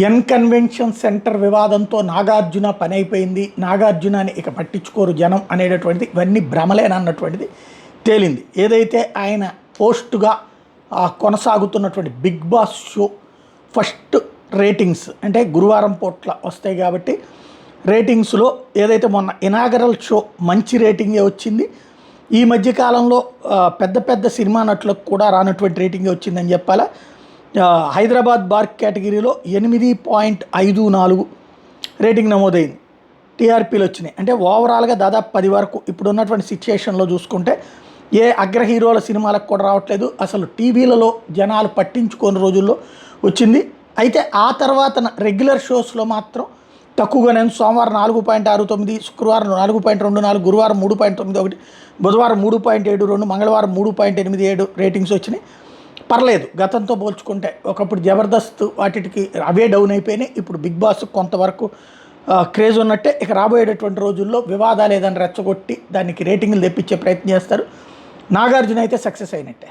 N convention centre వివాదంతో Nagarjuna పని అయిపోయింది, నాగార్జునని ఇక పట్టించుకోరు జనం అనేటటువంటిది ఇవన్నీ భ్రమలేనన్నటువంటిది తేలింది. ఏదైతే ఆయన పోస్టుగా కొనసాగుతున్నటువంటి Bigg Boss show first ratings అంటే గురువారం పూట్ల వస్తాయి కాబట్టి రేటింగ్స్లో ఏదైతే మొన్న ఇనాగరల్ షో మంచి రేటింగే వచ్చింది. ఈ మధ్యకాలంలో పెద్ద పెద్ద సినిమా నటులకు కూడా రానటువంటి రేటింగే వచ్చిందని చెప్పాలా. హైదరాబాద్ బార్ కేటగిరీలో 8.54 రేటింగ్ నమోదైంది, టీఆర్పీలు వచ్చినాయి. అంటే ఓవరాల్గా దాదాపు 10 వరకు ఇప్పుడు ఉన్నటువంటి సిచ్యుయేషన్లో చూసుకుంటే ఏ అగ్ర హీరోల సినిమాలకు కూడా రావట్లేదు. అసలు టీవీలలో జనాలు పట్టించుకోని రోజుల్లో వచ్చింది. అయితే ఆ తర్వాత రెగ్యులర్ షోస్లో మాత్రం తక్కువగానే సోమవారం 4.69, శుక్రవారం 4.24, గురువారం 3.91, బుధవారం 3.72, మంగళవారం 3.87 రేటింగ్స్ వచ్చినాయి. పర్లేదు, గతంతో పోల్చుకుంటే. ఒకప్పుడు జబర్దస్త్ వాటికి అవే డౌన్ అయిపోయినాయి. ఇప్పుడు బిగ్ బాస్ కొంతవరకు క్రేజ్ ఉన్నట్టే. ఇక రాబోయేటటువంటి రోజుల్లో వివాదాలు ఏదైనా రెచ్చగొట్టి దానికి రేటింగ్లు తెప్పించే ప్రయత్నం చేస్తారు. నాగార్జున అయితే సక్సెస్ అయినట్టే.